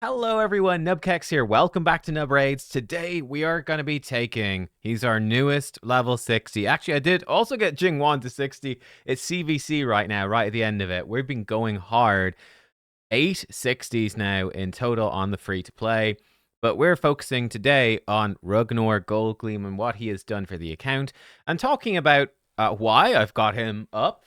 Hello everyone, nubkeks here. Welcome back to Nub Raids. Today we are going to be taking, he's our newest level 60. Actually, I did also get Jingwan to 60. It's CVC right now, right at the end of it. We've been going hard. 8 60s now in total on the free-to-play. But we're focusing today on Rugor Goldgleam and what he has done for the account. And talking about why I've got him up,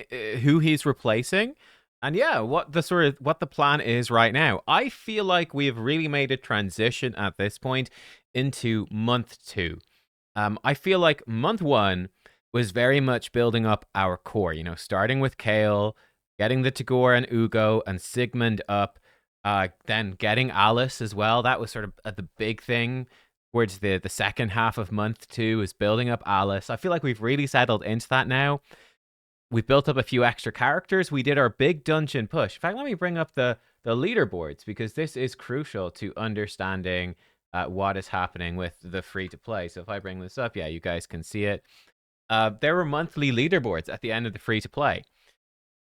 who he's replacing, and yeah, what the plan is right now. I feel like we have really made a transition at this point into month 2. I feel like month 1 was very much building up our core, starting with Kale, getting the Tagore and Ugo and Sigmund up, then getting Alice as well. That was sort of the big thing towards the second half of month 2 is building up Alice. I feel like we've really settled into that now. We built up a few extra characters. We did our big dungeon push. In fact, let me bring up the leaderboards because this is crucial to understanding what is happening with the free-to-play. So if I bring this up, yeah, you guys can see it. There were monthly leaderboards at the end of the free-to-play,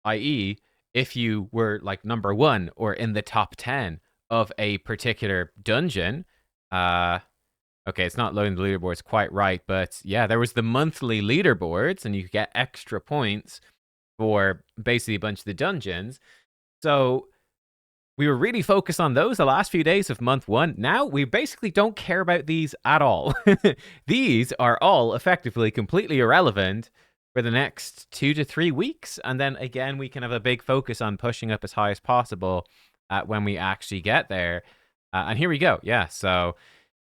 i.e., if you were like number 1 or in the top 10 of a particular dungeon, okay, it's not loading the leaderboards quite right, but yeah, there was the monthly leaderboards, and you could get extra points for basically a bunch of the dungeons. So we were really focused on those the last few days of month 1. Now we basically don't care about these at all. These are all effectively completely irrelevant for the next 2 to 3 weeks. And then again, we can have a big focus on pushing up as high as possible when we actually get there. And here we go. Yeah, so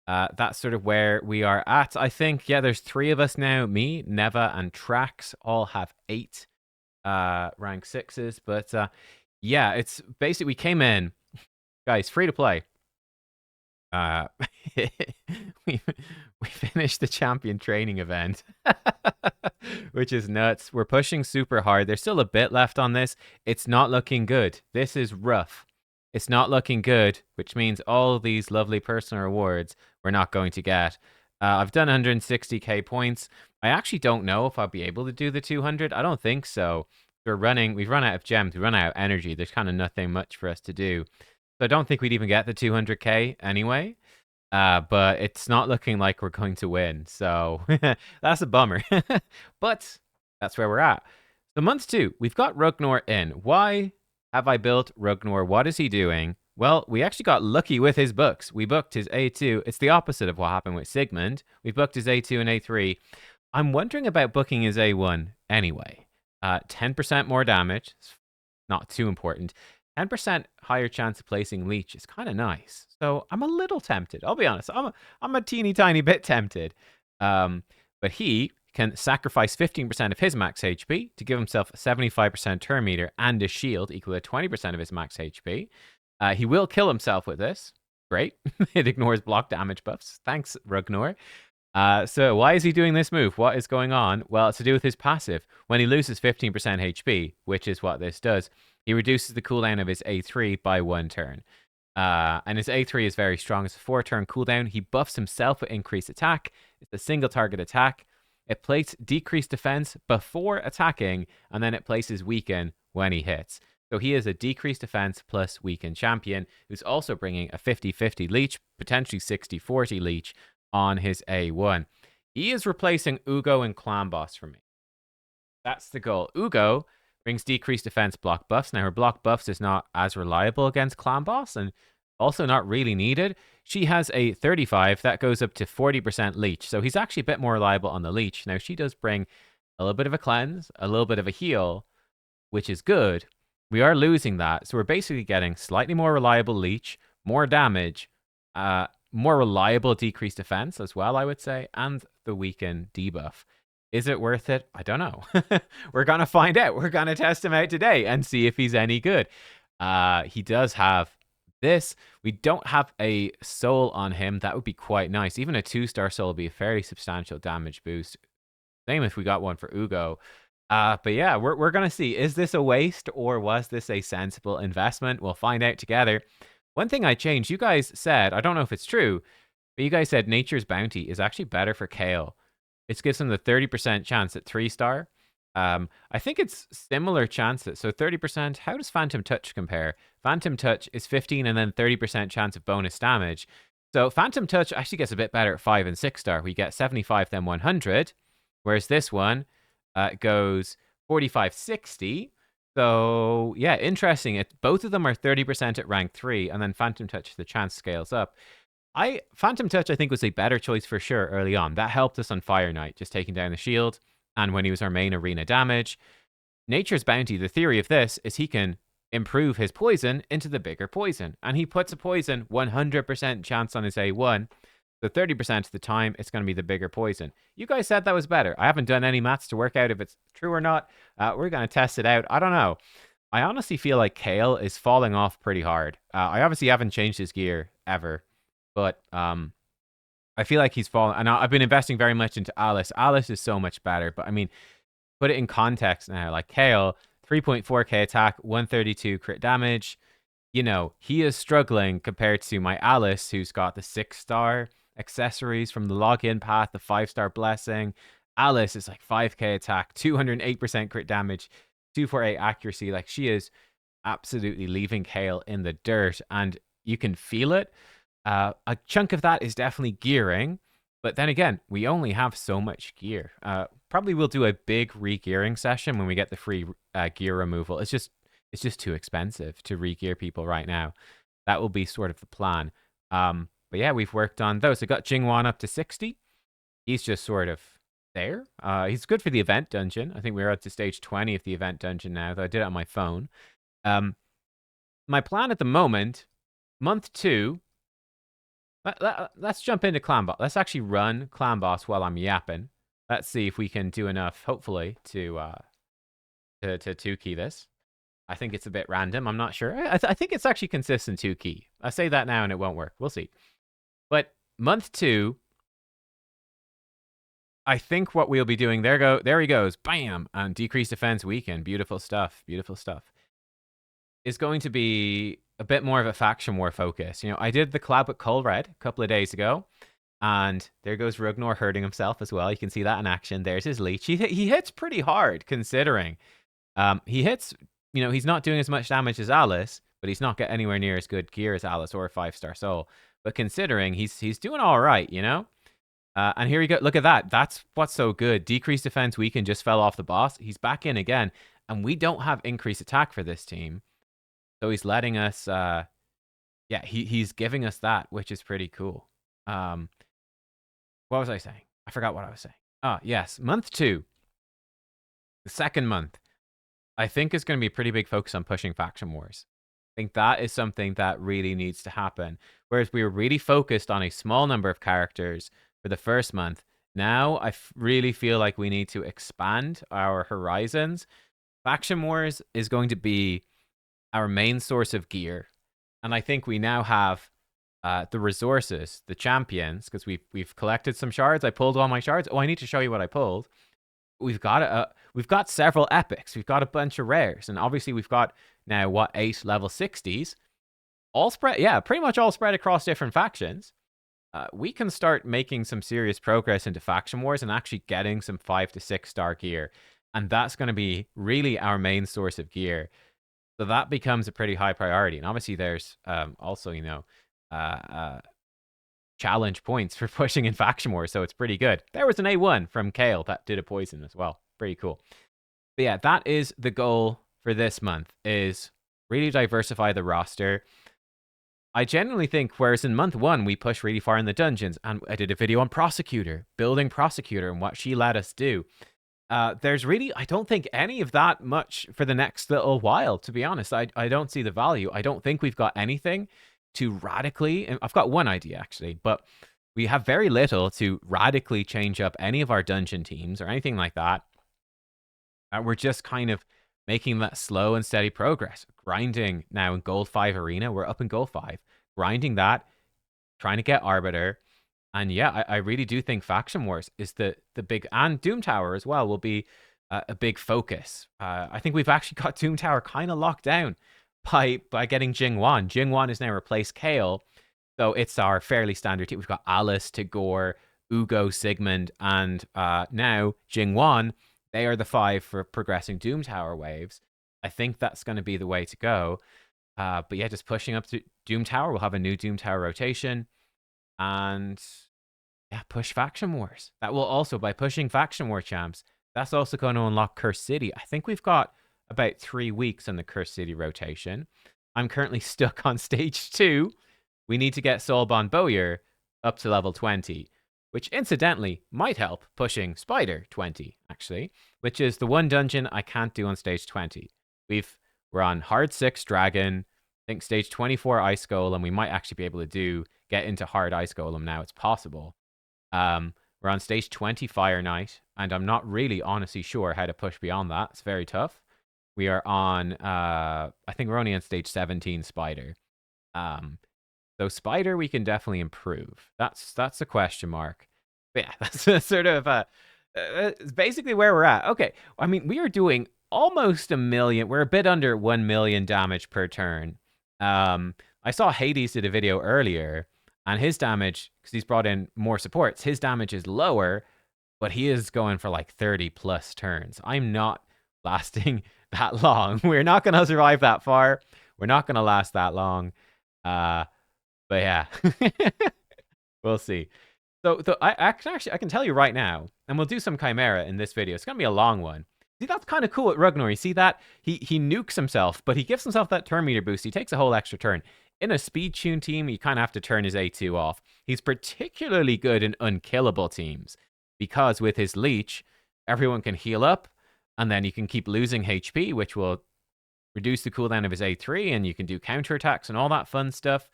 that's sort of where we are at. I think, yeah, there's 3 of us now. Me, Neva, and Trax all have 8 rank 6s. But yeah, it's basically, we came in, guys, free to play. We finished the champion training event, which is nuts. We're pushing super hard. There's still a bit left on this. It's not looking good. This is rough. It's not looking good, which means all these lovely personal rewards we're not going to get. I've done 160k points. I actually don't know if I'll be able to do the 200. I don't think so. We've run out of gems. We run out of energy. There's kind of nothing much for us to do. So I don't think we'd even get the 200k anyway. But it's not looking like we're going to win. So that's a bummer. But that's where we're at. So month 2, we've got Rugor in. Why have I built Rugor? What is he doing? Well, we actually got lucky with his books. We booked his A2. It's the opposite of what happened with Sigmund. We booked his A2 and A3. I'm wondering about booking his A1 anyway. 10% more damage. It's not too important. 10% higher chance of placing Leech is kind of nice. So I'm a little tempted. I'll be honest. I'm a teeny tiny bit tempted. But he can sacrifice 15% of his max HP to give himself a 75% turn meter and a shield equal to 20% of his max HP. He will kill himself with this. Great. It ignores block damage buffs. Thanks, Rugor. So why is he doing this move? What is going on? Well, it's to do with his passive. When he loses 15% HP, which is what this does, he reduces the cooldown of his A3 by 1 turn. And his A3 is very strong. It's a 4-turn cooldown. He buffs himself with increased attack. It's a single target attack. It places decreased defense before attacking, and then it places weaken when he hits. So he is a decreased defense plus weaken champion who's also bringing a 50-50 leech, potentially 60-40 leech on his A1. He is replacing Ugo and Clan Boss for me. That's the goal. Ugo brings decreased defense block buffs. Now, her block buffs is not as reliable against Clan Boss and also not really needed. She has a 35 that goes up to 40% leech. So he's actually a bit more reliable on the leech. Now, she does bring a little bit of a cleanse, a little bit of a heal, which is good. We are losing that. So we're basically getting slightly more reliable leech, more damage, more reliable decreased defense as well, I would say, and the weaken debuff. Is it worth it? I don't know. We're going to find out. We're going to test him out today and see if he's any good. He does have this. We don't have a soul on him. That would be quite nice. Even a 2-star soul would be a very substantial damage boost. Same if we got one for Ugo. But yeah, we're going to see. Is this a waste or was this a sensible investment? We'll find out together. One thing I changed, you guys said, I don't know if it's true, but you guys said Nature's Bounty is actually better for Kale. It gives him the 30% chance at 3-star I think it's similar chances. So 30%. How does Phantom Touch compare? Phantom Touch is 15 and then 30% chance of bonus damage. So Phantom Touch actually gets a bit better at 5 and 6 star. We get 75 then 100, whereas this one goes 45, 60. So yeah, interesting. Both of them are 30% at rank 3, and then Phantom Touch, the chance scales up. Phantom Touch, I think, was a better choice for sure early on. That helped us on Fire Knight, just taking down the shield, and when he was our main arena damage. Nature's Bounty, the theory of this is he can improve his poison into the bigger poison, and he puts a poison 100% chance on his A1. So 30% of the time, it's going to be the bigger poison. You guys said that was better. I haven't done any maths to work out if it's true or not. We're going to test it out. I don't know. I honestly feel like Kale is falling off pretty hard. I obviously haven't changed his gear ever, but I feel like he's fallen. And I've been investing very much into Alice. Alice is so much better, but I mean, put it in context now. Like Kale, 3.4k attack, 132 crit damage. You know, he is struggling compared to my Alice, who's got the 6-star accessories from the login path, the 5-star blessing. Alice is like 5k attack, 208% crit damage, 248 accuracy. Like, she is absolutely leaving Kale in the dirt, and you can feel it. A chunk of that is definitely gearing, but then again, we only have so much gear. Probably we'll do a big re-gearing session when we get the free gear removal. It's just too expensive to re-gear people right now. That will be sort of the plan. But yeah, we've worked on those. I got Jingwan up to 60. He's just sort of there. He's good for the event dungeon. I think we're up to stage 20 of the event dungeon now, though I did it on my phone. My plan at the moment, month 2, let's jump into Clan Boss. Let's actually run Clan Boss while I'm yapping. Let's see if we can do enough, hopefully, to 2-key this. I think it's a bit random. I'm not sure. I think it's actually consistent 2-key. I say that now and it won't work. We'll see. But month 2, I think what we'll be doing, there he goes, bam, and decreased defense weaken. Beautiful stuff. Beautiful stuff. Is going to be a bit more of a faction war focus. You know, I did the collab with Colred a couple of days ago, and there goes Rugor hurting himself as well. You can see that in action. There's his leech. He hits pretty hard, considering. He hits, you know, he's not doing as much damage as Alice, but he's not got anywhere near as good gear as Alice or a 5-star soul. But considering, he's doing all right, you know? And here you go. Look at that. That's what's so good. Decreased defense weaken just fell off the boss. He's back in again, and we don't have increased attack for this team. So he's letting us, yeah, he's giving us that, which is pretty cool. What was I saying? I forgot what I was saying. Ah, yes, month 2, the second month, I think is going to be a pretty big focus on pushing faction wars. I think that is something that really needs to happen. Whereas we were really focused on a small number of characters for the first month, now I really feel like we need to expand our horizons. Faction wars is going to be our main source of gear, and I think we now have the resources, the champions, because we've collected some shards. I pulled all my shards. Oh, I need to show you what I pulled. We've got several epics. We've got a bunch of rares, and obviously we've got now 8 level 60s, all spread. Yeah, pretty much all spread across different factions. We can start making some serious progress into faction wars and actually getting some 5 to 6-star gear, and that's going to be really our main source of gear. So that becomes a pretty high priority. And obviously there's also, you know, challenge points for pushing in faction wars, so it's pretty good. There was an A1 from Kale that did a poison as well. Pretty cool. But yeah, that is the goal for this month, is really diversify the roster. I genuinely think, whereas in month 1, we pushed really far in the dungeons, and I did a video on Prosecutor, building Prosecutor and what she let us do. There's really, I don't think any of that much for the next little while, to be honest. I don't see the value. I don't think we've got anything to radically, and I've got one idea actually, but we have very little to radically change up any of our dungeon teams or anything like that. We're just kind of making that slow and steady progress. Grinding now in Gold 5 Arena. We're up in Gold 5. Grinding that, trying to get Arbiter. And yeah, I really do think Faction Wars is the big, and Doom Tower as well will be a big focus. I think we've actually got Doom Tower kind of locked down by getting Jingwan. Jingwan has now replaced Kale, so it's our fairly standard team. We've got Alice, Tagore, Ugo, Sigmund, and now Jingwan. They are the 5 for progressing Doom Tower waves. I think that's going to be the way to go. But yeah, just pushing up to Doom Tower. We'll have a new Doom Tower rotation. And yeah, push Faction Wars. That will also, by pushing Faction War champs, that's also going to unlock Curse City. I think we've got about 3 weeks on the Curse City rotation. I'm currently stuck on stage 2. We need to get Soulbond Bowyer up to level 20, which incidentally might help pushing Spider 20, actually, which is the one dungeon I can't do on stage 20. We're on hard 6 Dragon, I think stage 24 Ice Golem. We might actually be able to get into hard Ice Golem now. It's possible. We're on stage 20 Fire Knight, and I'm not really honestly sure how to push beyond that. It's very tough. We are on, I think we're only on stage 17 Spider. So Spider, we can definitely improve. That's a question mark. But yeah, that's sort of it's basically where we're at. Okay, I mean, we are doing almost 1 million. We're a bit under 1 million damage per turn. I saw Hades did a video earlier, and his damage, because he's brought in more supports, his damage is lower, but he is going for like 30 plus turns. I'm not lasting that long. We're not going to survive that far. We're not going to last that long. But yeah, we'll see. So I can tell you right now, and we'll do some Chimera in this video. It's going to be a long one. See, that's kind of cool at Rugor. You see that? He nukes himself, but he gives himself that turn meter boost. He takes a whole extra turn. In a speed tune team, you kind of have to turn his A2 off. He's particularly good in unkillable teams because with his leech, everyone can heal up, and then you can keep losing HP, which will reduce the cooldown of his A3, and you can do counterattacks and all that fun stuff.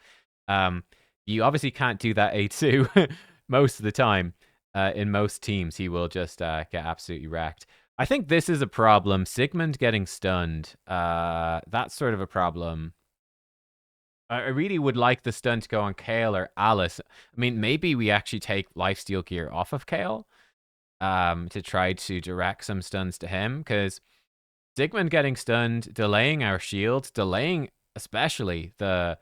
You obviously can't do that A2 most of the time. In most teams, he will just get absolutely wrecked. I think this is a problem. Sigmund getting stunned. That's sort of a problem. I really would like the stun to go on Kale or Alice. I mean, maybe we actually take Lifesteal Gear off of Kale to try to direct some stuns to him, because Sigmund getting stunned, delaying our shield, delaying especially the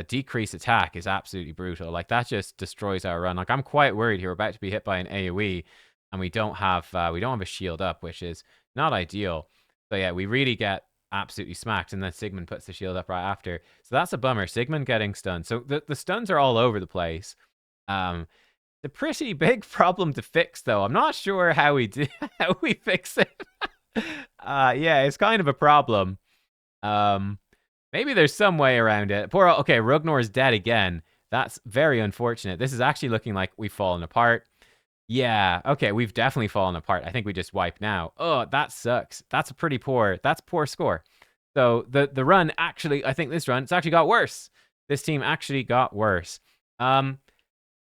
decrease attack is absolutely brutal. Like, that just destroys our run. Like, I'm quite worried here. We're about to be hit by an AoE, and we don't have a shield up, which is not ideal. So yeah, we really get absolutely smacked, and then Sigmund puts the shield up right after. So that's a bummer. Sigmund getting stunned. So the stuns are all over the place. The pretty big problem to fix, though. I'm not sure how we fix it. Yeah, it's kind of a problem. Maybe there's some way around it. Okay, Rugor is dead again. That's very unfortunate. This is actually looking like we've fallen apart. Yeah, okay, we've definitely fallen apart. I think we just wiped now. Oh, that sucks. That's poor score. So the run actually, I think this run, it's actually got worse. This team actually got worse.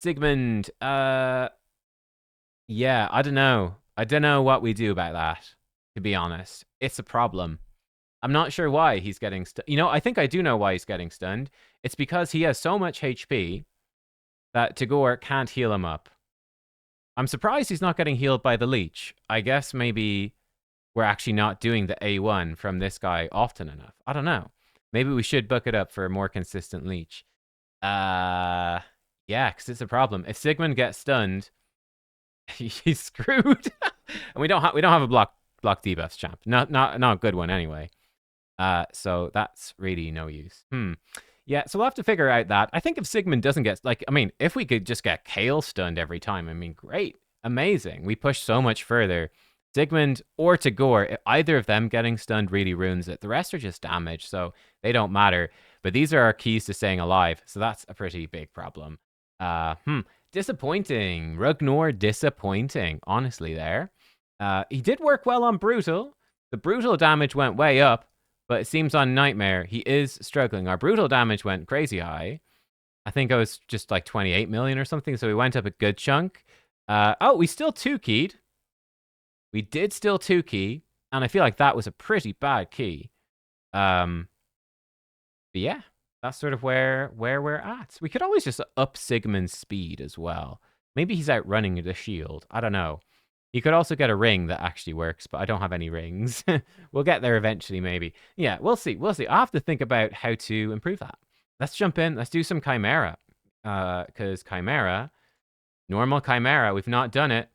Sigmund, yeah, I don't know. I don't know what we do about that, to be honest. It's a problem. I'm not sure why he's getting stunned. You know, I think I do know why he's getting stunned. It's because he has so much HP that Tagore can't heal him up. I'm surprised he's not getting healed by the leech. I guess maybe we're actually not doing the A1 from this guy often enough. I don't know. Maybe we should book it up for a more consistent leech. Yeah, because it's a problem. If Sigmund gets stunned, he's screwed. And we don't have a block debuffs champ. Not a good one anyway. So that's really no use. Yeah, so we'll have to figure out that. I think if Sigmund doesn't get, like, I mean, if we could just get Kale stunned every time, I mean, great. Amazing. We push so much further. Sigmund or Tagore, either of them getting stunned really ruins it. The rest are just damage, so they don't matter. But these are our keys to staying alive, so that's a pretty big problem. Disappointing. Rugor disappointing, honestly, there. He did work well on Brutal. The Brutal damage went way up, but it seems on Nightmare, he is struggling. Our Brutal damage went crazy high. I think it was just like 28 million or something, so we went up a good chunk. Oh, we still 2-keyed. We did still 2-key, and I feel like that was a pretty bad key. But yeah, that's sort of where we're at. We could always just up Sigmund's speed as well. Maybe he's outrunning the shield. I don't know. You could also get a ring that actually works, but I don't have any rings. We'll get there eventually, maybe. Yeah, we'll see. I'll have to think about how to improve that. Let's jump in. Let's do some Chimera. Because Chimera, normal Chimera, we've not done it.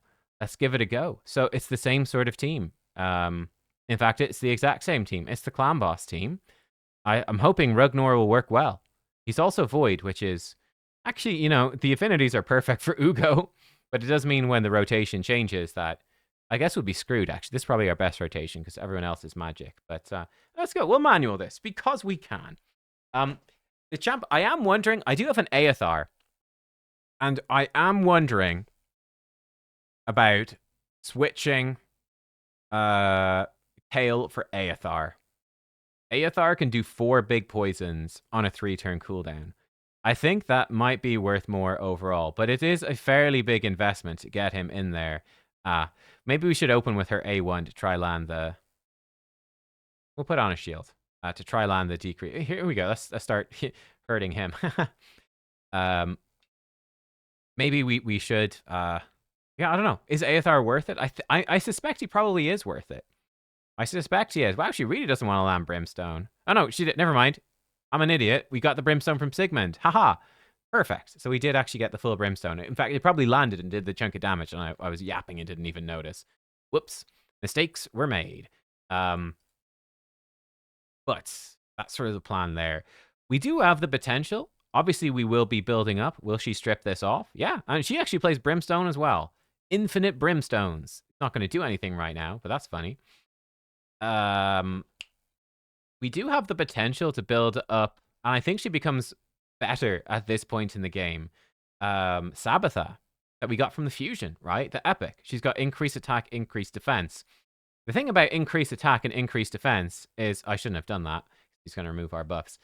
let's give it a go. So it's the same sort of team. In fact, it's the exact same team. It's the Clan Boss team. I'm hoping Rugor will work well. He's also Void, which is actually, the affinities are perfect for Ugo, but it does mean when the rotation changes that I guess we'll be screwed, actually. This is probably our best rotation because everyone else is magic. But let's go. We'll manual this because we can. The champ, I am wondering, I do have an Aethar, and I am wondering about switching Kale for Aethar. Aethar can do 4 big poisons on a 3-turn cooldown. I think that might be worth more overall, but it is a fairly big investment to get him in there. Maybe we should open with her A1 to try land the... We'll put on a shield to try land the decrease. Here we go. Let's start hurting him. Maybe we should... yeah, I don't know. Is Aethar worth it? I suspect he probably is worth it. I suspect he is. Well, she really doesn't want to land Brimstone. Oh, no, she did. Never mind. I'm an idiot. We got the Brimstone from Sigmund. Haha. Perfect. So we did actually get the full Brimstone. In fact, it probably landed and did the chunk of damage, and I was yapping and didn't even notice. Whoops. Mistakes were made. But that's sort of the plan there. We do have the potential. Obviously, we will be building up. Will she strip this off? Yeah. And she actually plays Brimstone as well. Infinite Brimstones. Not going to do anything right now, but that's funny. We do have the potential to build up, and I think she becomes better at this point in the game. Sabbatha, that we got from the fusion, right? The epic. She's got increased attack, increased defense. The thing about increased attack and increased defense is, I shouldn't have done that. He's going to remove our buffs.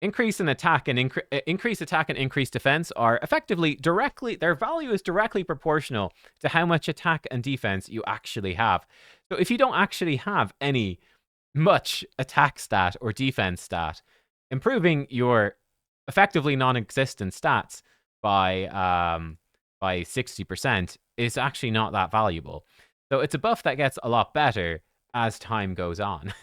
Increase in attack and increased attack and increased defense are effectively their value is directly proportional to how much attack and defense you actually have. So if you don't actually have much attack stat or defense stat, improving your effectively non-existent stats by 60% is actually not that valuable. So it's a buff that gets a lot better as time goes on.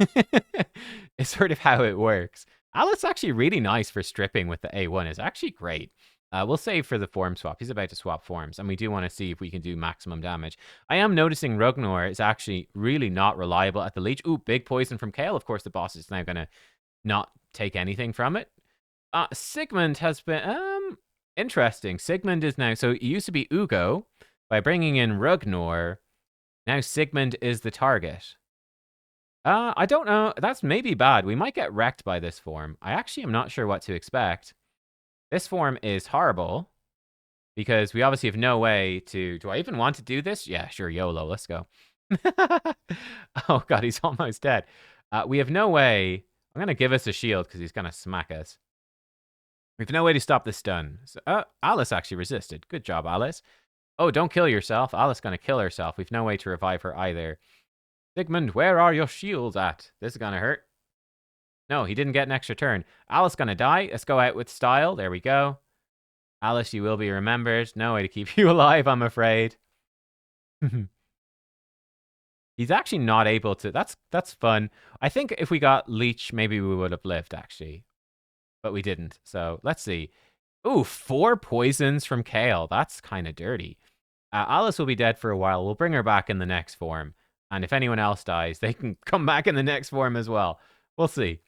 It's sort of how it works. Alice actually really nice for stripping with the A1. It's actually great. We'll save for the form swap. He's about to swap forms, and we do want to see if we can do maximum damage. I am noticing Rugor is actually really not reliable at the leech. Ooh, big poison from Kale. Of course, the boss is now going to not take anything from it. Sigmund has been... interesting. Sigmund is now... So it used to be Ugo. By bringing in Rugor, now Sigmund is the target. I don't know. That's maybe bad. We might get wrecked by this form. I actually am not sure what to expect. This form is horrible because we obviously have no way to... Do I even want to do this? Yeah, sure, YOLO. Let's go. Oh, God, he's almost dead. We have no way... I'm going to give us a shield because he's going to smack us. We have no way to stop the stun. So, Alice actually resisted. Good job, Alice. Oh, don't kill yourself. Alice going to kill herself. We've no way to revive her either. Sigmund, where are your shields at? This is going to hurt. No, he didn't get an extra turn. Alice going to die. Let's go out with style. There we go. Alice, you will be remembered. No way to keep you alive, I'm afraid. He's actually not able to... That's fun. I think if we got Leech, maybe we would have lived, actually. But we didn't. So, let's see. Ooh, 4 poisons from Kale. That's kind of dirty. Alice will be dead for a while. We'll bring her back in the next form. And if anyone else dies, they can come back in the next form as well. We'll see.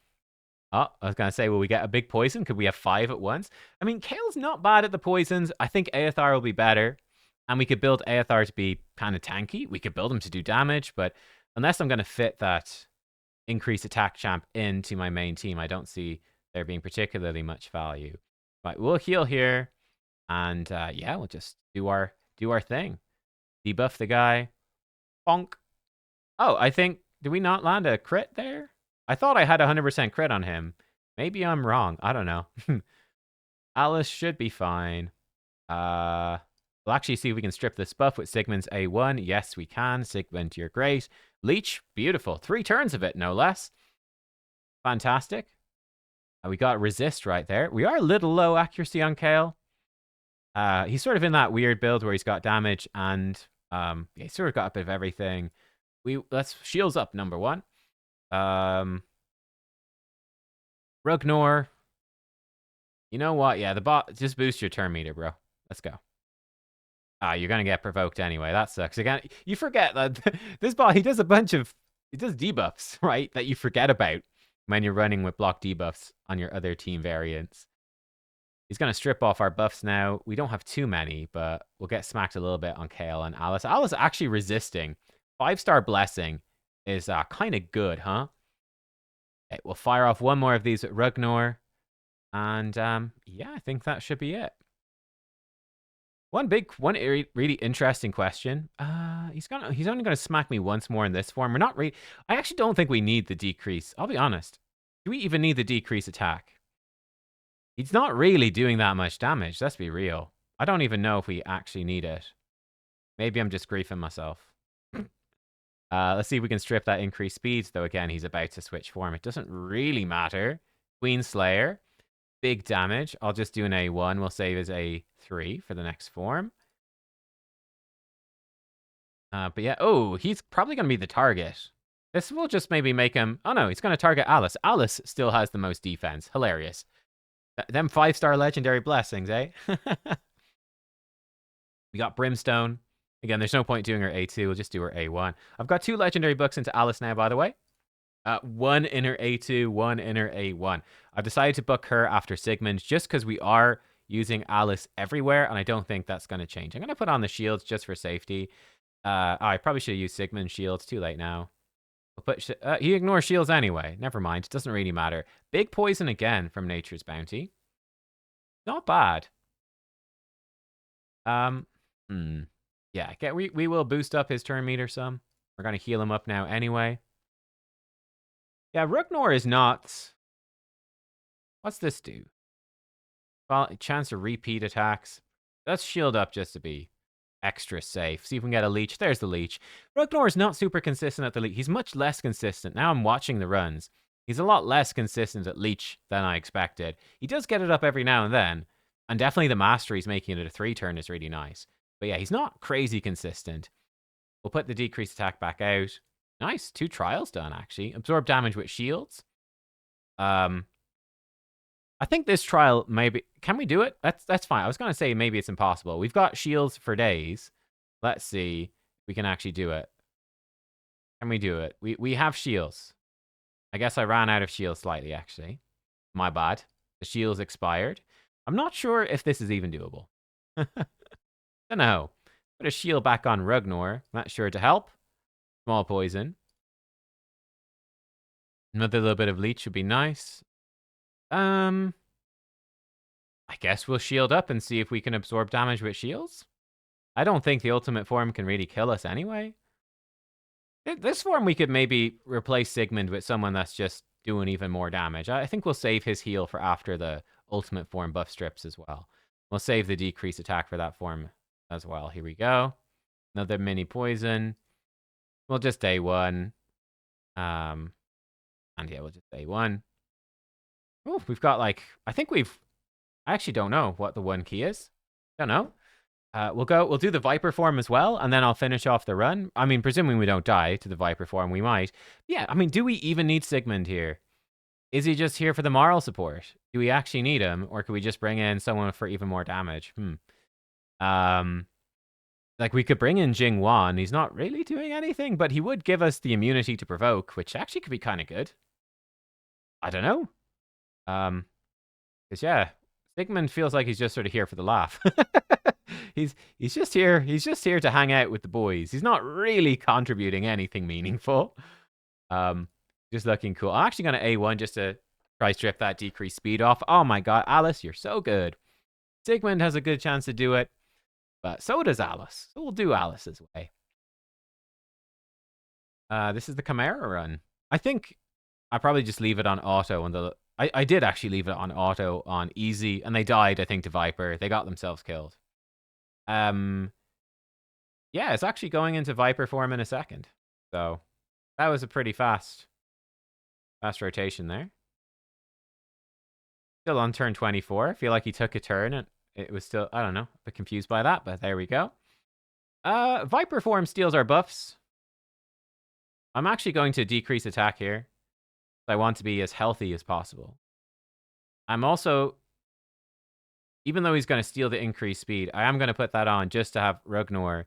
Oh, I was going to say, will we get a big poison? Could we have 5 at once? I mean, Kale's not bad at the poisons. I think Aethar will be better. And we could build Aethar to be kind of tanky. We could build him to do damage. But unless I'm going to fit that increased attack champ into my main team, I don't see there being particularly much value. Right, we'll heal here. And yeah, we'll just do our thing. Debuff the guy. Bonk. Oh, I think... Did we not land a crit there? I thought I had 100% crit on him. Maybe I'm wrong. I don't know. Alice should be fine. We'll actually see if we can strip this buff with Sigmund's A1. Yes, we can. Sigmund, you're great. Leech, beautiful. 3 turns of it, no less. Fantastic. We got resist right there. We are a little low accuracy on Kale. He's sort of in that weird build where he's got damage and yeah, he's sort of got a bit of everything. Let's shields up, number 1. Rugor. You know what? Yeah, the bot just boost your turn meter, bro. Let's go. Ah, you're gonna get provoked anyway. That sucks. Again, you forget that this bot, he does debuffs, right? That you forget about when you're running with block debuffs on your other team variants. He's gonna strip off our buffs now. We don't have too many, but we'll get smacked a little bit on Kale and Alice. Alice actually resisting. 5-star blessing is kind of good, huh? Okay, we'll fire off one more of these at Rugor. And yeah, I think that should be it. One really interesting question. He's only gonna smack me once more in this form. We're not really. I actually don't think we need the decrease. I'll be honest. Do we even need the decrease attack? He's not really doing that much damage. Let's be real. I don't even know if we actually need it. Maybe I'm just griefing myself. Let's see if we can strip that increased speeds. Though again, he's about to switch form. It doesn't really matter. Queen Slayer. Big damage. I'll just do an A1. We'll save as A3 for the next form. But yeah, oh, he's probably going to be the target. This will just maybe make him... Oh no, he's going to target Alice. Alice still has the most defense. Hilarious. Them 5-star legendary blessings, eh? We got Brimstone. Again, there's no point doing her A2. We'll just do her A1. I've got 2 legendary books into Alice now, by the way. One in her A2, one in her A1. I've decided to book her after Sigmund just because we are using Alice everywhere, and I don't think that's going to change. I'm going to put on the shields just for safety. I probably should have used Sigmund shields. Too late now. We'll put he ignores shields anyway. Never mind. It doesn't really matter. Big poison again from Nature's Bounty. Not bad. Yeah, we will boost up his turn meter some. We're going to heal him up now anyway. Yeah, Rugor is not... What's this do? Well, chance to repeat attacks. Let's shield up just to be extra safe. See if we can get a leech. There's the leech. Rugor is not super consistent at the leech. He's much less consistent. Now I'm watching the runs. He's a lot less consistent at leech than I expected. He does get it up every now and then. And definitely the mastery's making it a 3-turn is really nice. But yeah, he's not crazy consistent. We'll put the decreased attack back out. Nice. 2 trials done, actually. Absorb damage with shields. I think this trial maybe... Can we do it? That's fine. I was going to say maybe it's impossible. We've got shields for days. Let's see if we can actually do it. Can we do it? We have shields. I guess I ran out of shields slightly, actually. My bad. The shields expired. I'm not sure if this is even doable. Don't know. Put a shield back on Rugor. Not sure to help. Small poison. Another little bit of leech would be nice. I guess we'll shield up and see if we can absorb damage with shields. I don't think the ultimate form can really kill us anyway. This form we could maybe replace Sigmund with someone that's just doing even more damage. I think we'll save his heal for after the ultimate form buff strips as well. We'll save the decreased attack for that form as well. Here we go. Another mini poison. We'll just A1. And yeah, we'll just A1. Oh, we've got like... I actually don't know what the 1 key is. Don't know. We'll do the Viper form as well, and then I'll finish off the run. I mean, presuming we don't die to the Viper form, we might. Yeah, I mean, do we even need Sigmund here? Is he just here for the moral support? Do we actually need him, or could we just bring in someone for even more damage? Like, we could bring in Jing Wan. He's not really doing anything, but he would give us the immunity to provoke, which actually could be kind of good. I don't know. Because, yeah, Sigmund feels like he's just sort of here for the laugh. He's just here. He's just here to hang out with the boys. He's not really contributing anything meaningful. Just looking cool. I'm actually going to A1 just to try strip that decreased speed off. Oh my god, Alice, you're so good. Sigmund has a good chance to do it, but so does Alice. So we'll do Alice's way. This is the Chimera run. I think I probably just leave it on auto on the... I did actually leave it on auto on easy, and they died, I think, to Viper. They got themselves killed. Yeah, it's actually going into Viper form in a second. So that was a pretty fast rotation there. Still on turn 24. I feel like he took a turn and it was still, I don't know, a bit confused by that, but there we go. Viper form steals our buffs. I'm actually going to decrease attack here. I want to be as healthy as possible. I'm also... Even though he's going to steal the increased speed, I am going to put that on just to have Rugor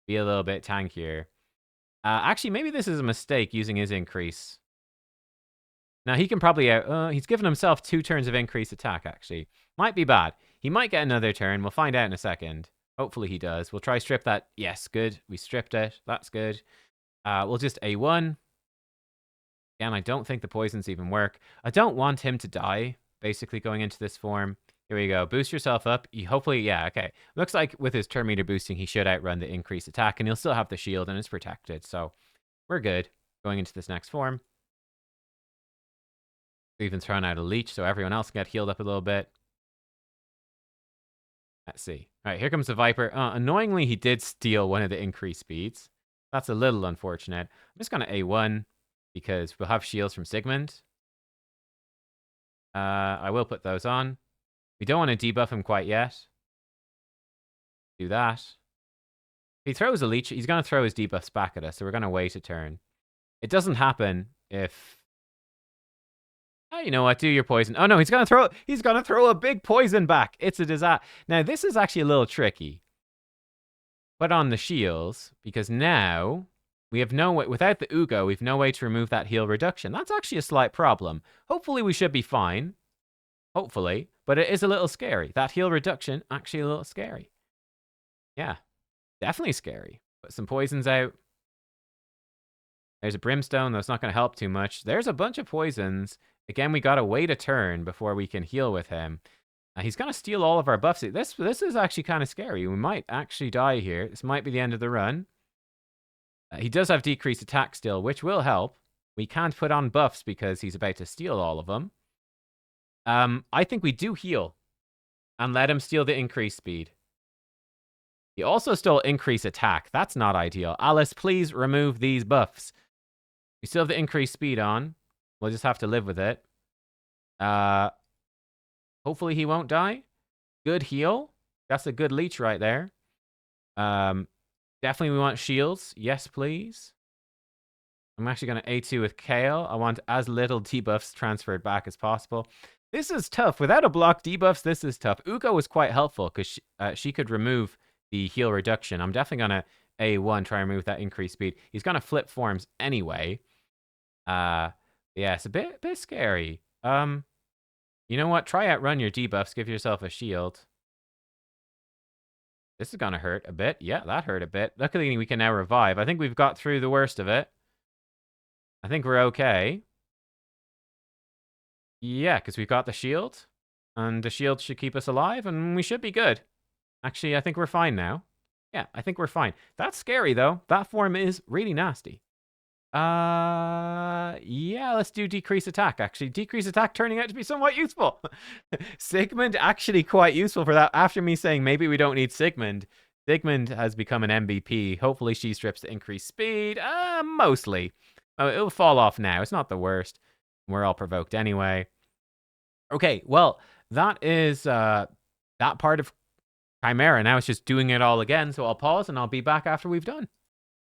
be a little bit tankier. Actually, maybe this is a mistake using his increase. Now, he can probably he's given himself 2 turns of increased attack, actually. Might be bad. He might get another turn. We'll find out in a second. Hopefully he does. We'll try strip that. Yes, good. We stripped it. That's good. We'll just A1. Again, I don't think the poisons even work. I don't want him to die, basically, going into this form. Here we go. Boost yourself up. Hopefully, yeah, okay. Looks like with his turn meter boosting, he should outrun the increased attack, and he'll still have the shield, and it's protected. So we're good going into this next form. We've even thrown out a leech, so everyone else can get healed up a little bit. Let's see. All right, here comes the Viper. Annoyingly, he did steal one of the increased speeds. That's a little unfortunate. I'm just going to A1 because we'll have shields from Sigmund. I will put those on. We don't want to debuff him quite yet. Do that. If he throws a leech, he's going to throw his debuffs back at us, so we're going to wait a turn. It doesn't happen if... Oh, you know what? Do your poison. Oh no, he's gonna throw a big poison back. It's a disaster. Now this is actually a little tricky. Put on the shields because now we have no way. Without the Ugo, we've no way to remove that heal reduction. That's actually a slight problem. Hopefully we should be fine. Hopefully, but it is a little scary. That heal reduction actually a little scary. Yeah, definitely scary. Put some poisons out. There's a brimstone. That's not going to help too much. There's a bunch of poisons. Again, we got to wait a turn before we can heal with him. He's going to steal all of our buffs. This is actually kind of scary. We might actually die here. This might be the end of the run. He does have decreased attack still, which will help. We can't put on buffs because he's about to steal all of them. I think we do heal and let him steal the increased speed. He also stole increased attack. That's not ideal. Alice, please remove these buffs. We still have the increased speed on. We'll just have to live with it. Hopefully he won't die. Good heal. That's a good leech right there. Definitely we want shields. Yes, please. I'm actually going to A2 with Kale. I want as little debuffs transferred back as possible. This is tough. Without a block debuffs, this is tough. Ugo was quite helpful because she could remove the heal reduction. I'm definitely going to A1, try and remove that increased speed. He's going to flip forms anyway. Yeah, it's a bit scary. You know what? Try outrun your debuffs. Give yourself a shield. This is gonna hurt a bit. Yeah, that hurt a bit. Luckily, we can now revive. I think we've got through the worst of it. I think we're okay. Yeah, because we've got the shield. And the shield should keep us alive, and we should be good. Actually, I think we're fine now. Yeah, I think we're fine. That's scary, though. That form is really nasty. Yeah, let's do decrease attack, actually. Decrease attack turning out to be somewhat useful. Sigmund actually quite useful for that. After me saying maybe we don't need Sigmund, Sigmund has become an MVP. Hopefully she strips to increase speed. Mostly. It'll fall off now. It's not the worst. We're all provoked anyway. Okay, well, that is that part of Chimera. Now it's just doing it all again. So I'll pause and I'll be back after we've done.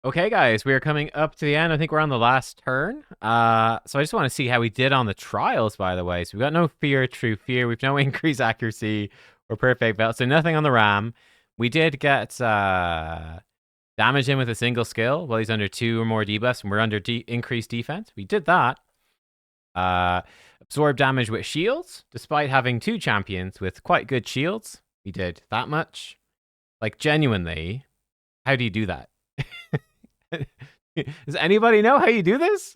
Okay, guys, we are coming up to the end. I think we're on the last turn. So I just want to see how we did on the trials, by the way. So we've got no fear, true fear. We've no increased accuracy or perfect belt. So nothing on the ram. We did get damage him with a single skill while he's under 2 or more debuffs, and we're under increased defense. We did that. Absorb damage with shields, despite having 2 champions with quite good shields. We did that much. Like, genuinely, how do you do that? Does anybody know how you do this?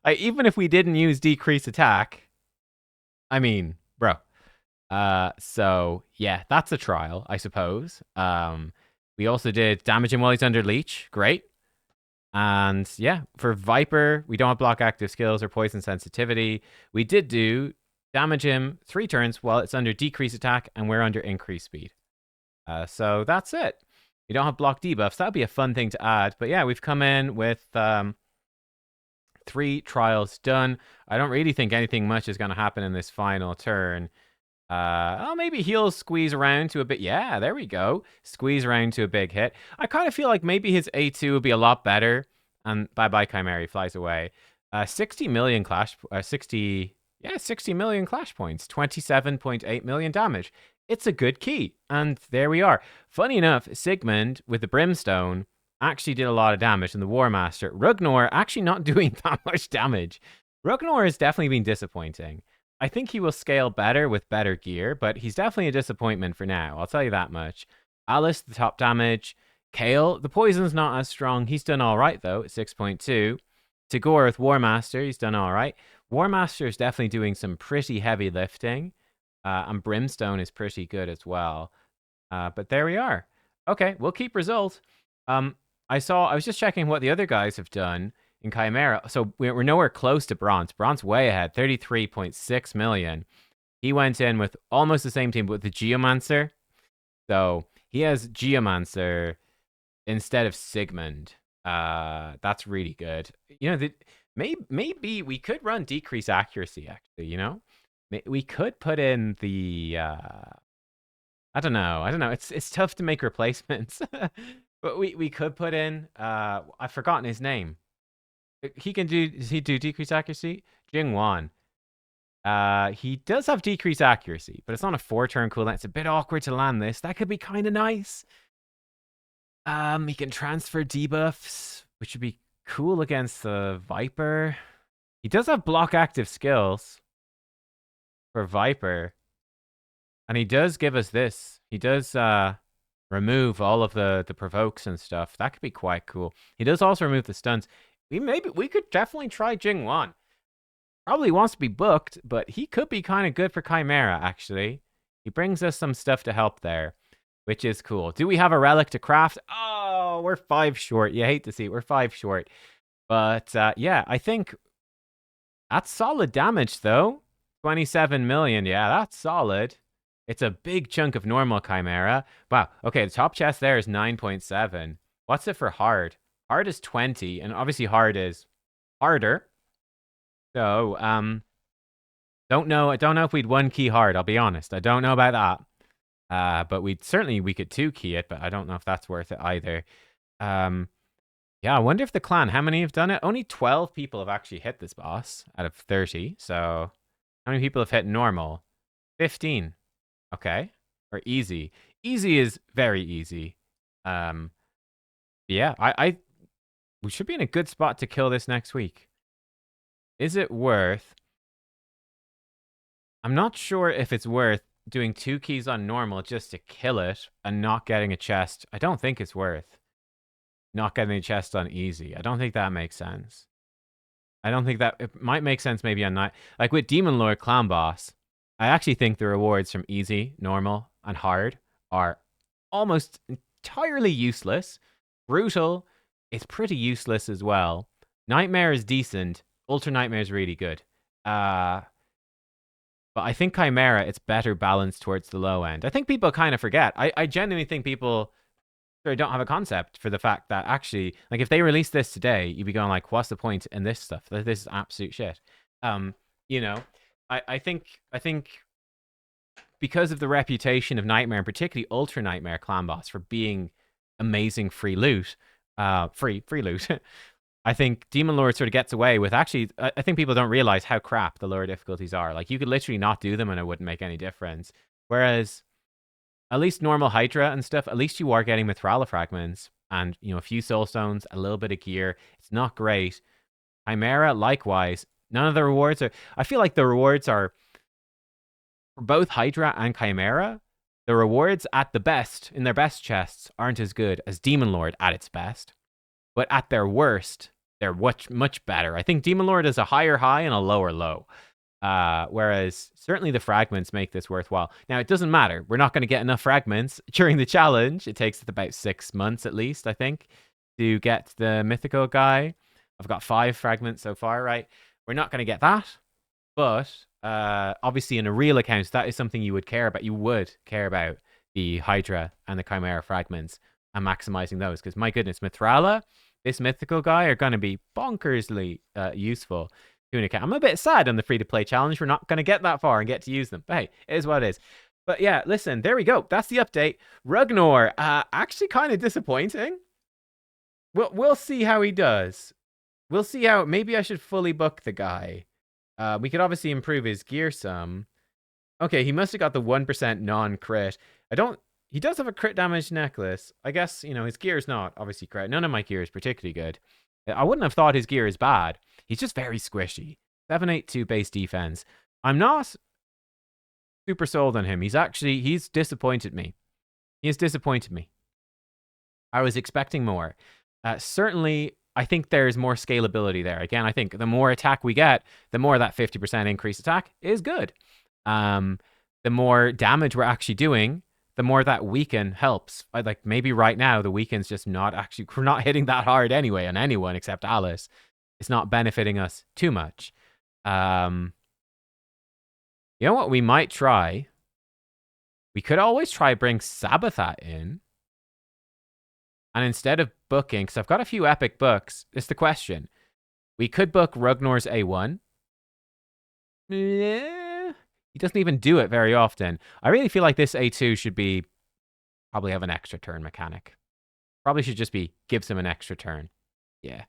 Even if we didn't use decreased attack, I mean, bro. So yeah, that's a trial, I suppose. We also did damage him while he's under leech. Great. And yeah, for Viper, we don't have block active skills or poison sensitivity. We did do damage him 3 turns while it's under decreased attack and we're under increased speed. So that's it. We don't have block debuffs. That'd be a fun thing to add. But yeah, we've come in with 3 trials done. I don't really think anything much is going to happen in this final turn. Maybe he'll squeeze around to a bit. Yeah, there we go. Squeeze around to a big hit. I kind of feel like maybe his A2 would be a lot better. And bye-bye, Chimera. He flies away. 60 million clash... 60 million clash points. 27.8 million damage. It's a good key. And there we are. Funny enough, Sigmund with the Brimstone actually did a lot of damage, and the War Master. Rugor actually not doing that much damage. Rugor has definitely been disappointing. I think he will scale better with better gear, but he's definitely a disappointment for now. I'll tell you that much. Alice, the top damage. Kale, the poison's not as strong. He's done all right, though, at 6.2. Tagore with War Master, he's done all right. War Master is definitely doing some pretty heavy lifting. And Brimstone is pretty good as well. But there we are. Okay, we'll keep result. I was just checking what the other guys have done in Chimera. So we're nowhere close to Bronze. Bronze way ahead, 33.6 million. He went in with almost the same team, but with the Geomancer. So he has Geomancer instead of Sigmund. That's really good. You know, maybe we could run decrease accuracy, actually, you know? We could put in the I don't know. It's tough to make replacements. But we could put in I've forgotten his name. Does he do decrease accuracy? Jingwan. He does have decreased accuracy, but it's on a 4-turn cooldown. It's a bit awkward to land this. That could be kind of nice. He can transfer debuffs, which would be cool against the Viper. He does have block active skills for Viper. And he does give us this. He does remove all of the provokes and stuff. That could be quite cool. He does also remove the stuns. We could definitely try Jingwan. Probably wants to be booked, but he could be kind of good for Chimera, actually. He brings us some stuff to help there, which is cool. Do we have a relic to craft? Oh, we're 5 short. You hate to see it. We're 5 short. But yeah, I think that's solid damage, though. 27 million. Yeah, that's solid. It's a big chunk of normal Chimera. Wow. Okay, the top chest there is 9.7. What's it for hard? Hard is 20, and obviously hard is harder. So, don't know if we'd 1 key hard, I'll be honest. I don't know about that. But we could 2 key it, but I don't know if that's worth it either. Yeah, I wonder if the clan, how many have done it? Only 12 people have actually hit this boss out of 30. So, how many people have hit normal? 15. Okay. Or easy. Easy is very easy. Yeah, we should be in a good spot to kill this next week. Is it worth? I'm not sure if it's worth doing 2 keys on normal just to kill it and not getting a chest. I don't think it's worth not getting a chest on easy. I don't think that makes sense. I don't think that it might make sense maybe on night. Like with Demon Lord Clan Boss, I actually think the rewards from easy, normal, and hard are almost entirely useless. Brutal is pretty useless as well. Nightmare is decent. Ultra Nightmare is really good. But I think Chimera, it's better balanced towards the low end. I think people kind of forget. I genuinely think people don't have a concept for the fact that actually, like, if they release this today, you'd be going like, what's the point in this stuff? This is absolute shit. You know, I think because of the reputation of Nightmare, and particularly Ultra Nightmare Clan Boss for being amazing free loot, free loot. I think Demon Lord sort of gets away with actually. I think people don't realize how crap the lower difficulties are. Like, you could literally not do them and it wouldn't make any difference. Whereas, at least normal Hydra and stuff, at least you are getting Mithrala fragments and, you know, a few soul stones, a little bit of gear. It's not great. Chimera, likewise. None of the rewards are. I feel like the rewards are for both Hydra and Chimera. The rewards at the best, in their best chests, aren't as good as Demon Lord at its best. But at their worst, they're much better. I think Demon Lord is a higher high and a lower low. Whereas certainly the fragments make this worthwhile. Now, it doesn't matter. We're not going to get enough fragments during the challenge. It takes about 6 months at least, I think, to get the mythical guy. I've got 5 fragments so far, right? We're not going to get that. But obviously in a real account, that is something you would care about. You would care about the Hydra and the Chimera fragments and maximizing those. Because my goodness, Mithrala, this mythical guy, are going to be bonkersly useful. I'm a bit sad on the free-to-play challenge. We're not going to get that far and get to use them. But hey, it is what it is. But yeah, listen, there we go. That's the update. Rugor, actually kind of disappointing. We'll see how he does. We'll see how... Maybe I should fully book the guy. We could obviously improve his gear some. Okay, he must have got the 1% non-crit. I don't... He does have a crit damage necklace. I guess, his gear is not obviously crit. None of my gear is particularly good. I wouldn't have thought his gear is bad. He's just very squishy. 782 base defense. I'm not super sold on him. He's disappointed me. He has disappointed me. I was expecting more. Certainly, I think there's more scalability there. Again, I think the more attack we get, the more that 50% increased attack is good. The more damage we're actually doing, the more that weaken helps. Like maybe right now the weaken's just not actually, we're not hitting that hard anyway on anyone except Alice. It's not benefiting us too much. You know what we might try? We could always try bring Sabathat in. And instead of booking, because I've got a few epic books, it's the question. We could book Rugnor's A1. He doesn't even do it very often. I really feel like this A2 should be probably have an extra turn mechanic. Probably should just be gives him an extra turn. Yeah.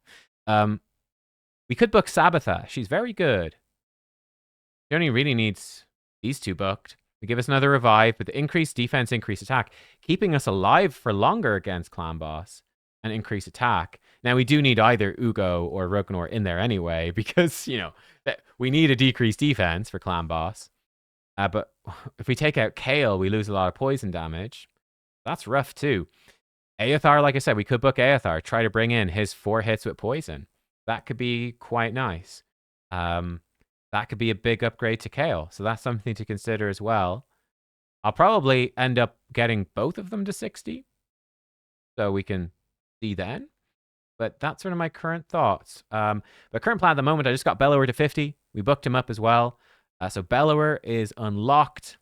We could book Sabatha. She's very good. He only really needs these two booked. We give us another revive, but the increased defense, increased attack, keeping us alive for longer against Clan Boss and increased attack. Now, we do need either Ugo or Rugnor in there anyway, because, we need a decreased defense for Clan Boss. But if we take out Kale, we lose a lot of poison damage. That's rough, too. Aethar, like I said, we could book Aethar, try to bring in his 4 hits with poison. That could be quite nice. That could be a big upgrade to Kale. So that's something to consider as well. I'll probably end up getting both of them to 60. So we can see then. But that's sort of my current thoughts. The current plan at the moment, I just got Bellower to 50. We booked him up as well. So Bellower is unlocked.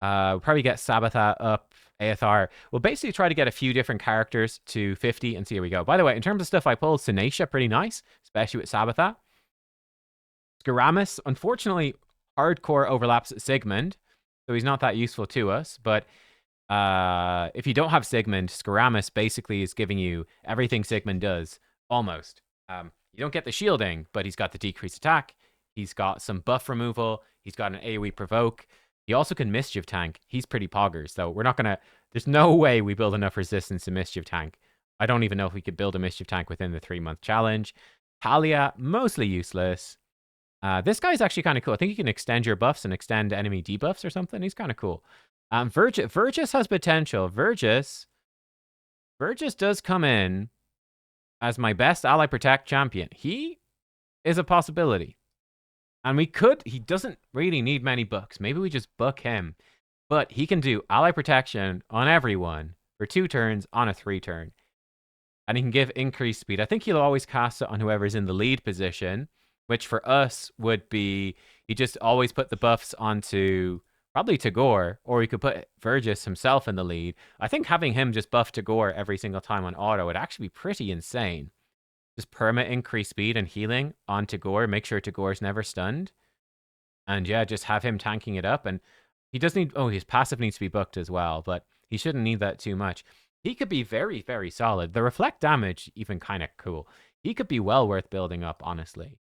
We'll probably get Sabatha up, Aethar. We'll basically try to get a few different characters to 50 and see how we go. By the way, in terms of stuff I pulled, Sinetia, pretty nice, especially with Sabatha. Skaramis, unfortunately, hardcore overlaps Sigmund, so he's not that useful to us. But if you don't have Sigmund, Skaramis basically is giving you everything Sigmund does, almost. You don't get the shielding, but he's got the decreased attack. He's got some buff removal. He's got an AoE provoke. He also can Mischief Tank. He's pretty poggers, so we're not going to... There's no way we build enough resistance to Mischief Tank. I don't even know if we could build a Mischief Tank within the 3-month challenge. Talia, mostly useless. This guy's actually kind of cool. I think you can extend your buffs and extend enemy debuffs or something. He's kind of cool. Vergis has potential. Vergis does come in as my best ally protect champion. He is a possibility. And he doesn't really need many books. Maybe we just book him. But he can do ally protection on everyone for 2 turns on a 3 turn. And he can give increased speed. I think he'll always cast it on whoever's in the lead position, which for us would be, he just always put the buffs onto probably Tagore, or he could put Vergis himself in the lead. I think having him just buff Tagore every single time on auto would actually be pretty insane. Just perma increase speed and healing on Tagore. Make sure Tagore's never stunned. And yeah, just have him tanking it up. And he does need... Oh, his passive needs to be booked as well. But he shouldn't need that too much. He could be very, very solid. The reflect damage, even kind of cool. He could be well worth building up, honestly.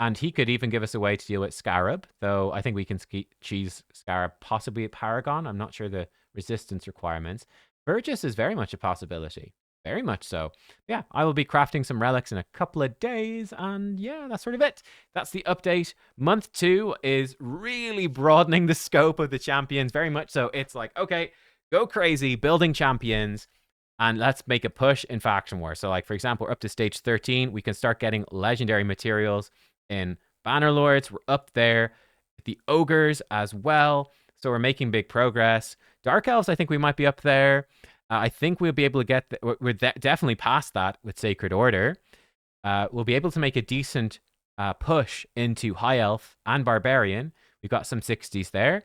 And he could even give us a way to deal with Scarab. Though I think we can cheese Scarab possibly at Paragon. I'm not sure the resistance requirements. Vergis is very much a possibility. Very much so. Yeah, I will be crafting some relics in a couple of days, and yeah, that's sort of it. That's the update. Month 2 is really broadening the scope of the champions, very much so. It's like, okay, go crazy, building champions, and let's make a push in Faction War. So like, for example, we're up to stage 13. We can start getting legendary materials in Bannerlords. We're up there. The Ogres as well. So we're making big progress. Dark Elves, I think we might be up there. I think we'll be able to get... We're definitely past that with Sacred Order. We'll be able to make a decent push into High Elf and Barbarian. We've got some 60s there.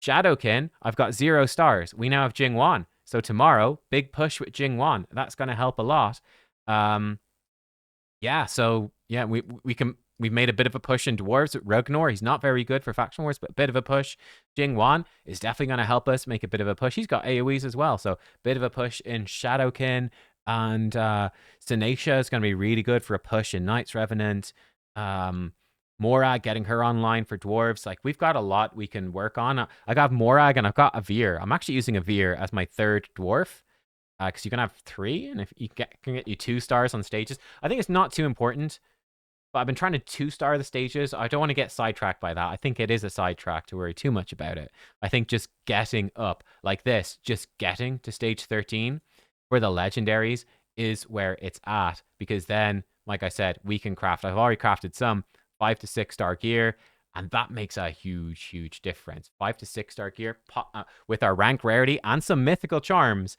Shadowkin, I've got 0 stars. We now have Jingwan. So tomorrow, big push with Jingwan. That's going to help a lot. Yeah, so yeah, we've made a bit of a push in Dwarves with Rugnor. He's not very good for Faction Wars, but a bit of a push. Jingwan is definitely going to help us make a bit of a push. He's got AoEs as well, so bit of a push in Shadowkin. And Sinetia is going to be really good for a push in Knights Revenant. Morag, getting her online for dwarves. Like, we've got a lot we can work on. I got Morag and I've got a Veer. I'm actually using a Veer as my third dwarf. Because you can have 3, and if you can get you 2 stars on stages. I think it's not too important, but I've been trying to 2-star the stages. I don't want to get sidetracked by that. I think it is a sidetrack to worry too much about it. I think just getting up like this, just getting to stage 13 for the legendaries is where it's at. Because then, like I said, we can craft. I've already crafted some 5 to 6-star gear, and that makes a huge, huge difference. 5 to 6-star gear with our rank rarity and some mythical charms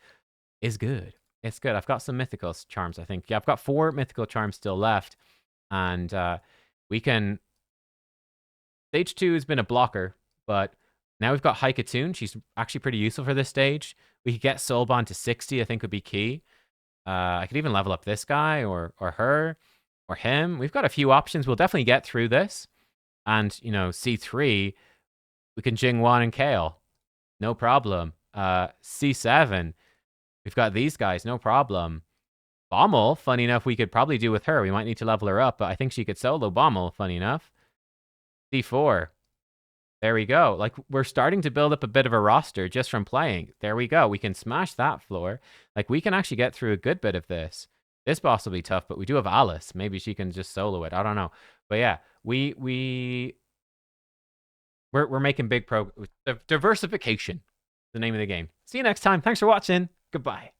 is good. It's good. I've got some mythical charms, I think. Yeah, I've got 4 mythical charms still left. And we can... Stage 2 has been a blocker, but now we've got Haikatoon. She's actually pretty useful for this stage. We could get Soulbond to 60, I think would be key. I could even level up this guy or her or him. We've got a few options. We'll definitely get through this. And, you know, C3, we can Jingwan and Kale. No problem. C7, we've got these guys. No problem. Bommel, funny enough, we could probably do with her. We might need to level her up, but I think she could solo Bommel, funny enough. C4. There we go. Like, we're starting to build up a bit of a roster just from playing. There we go. We can smash that floor. Like, we can actually get through a good bit of this. This boss will be tough, but we do have Alice. Maybe she can just solo it. I don't know. But yeah, we're making big diversification. The name of the game. See you next time. Thanks for watching. Goodbye.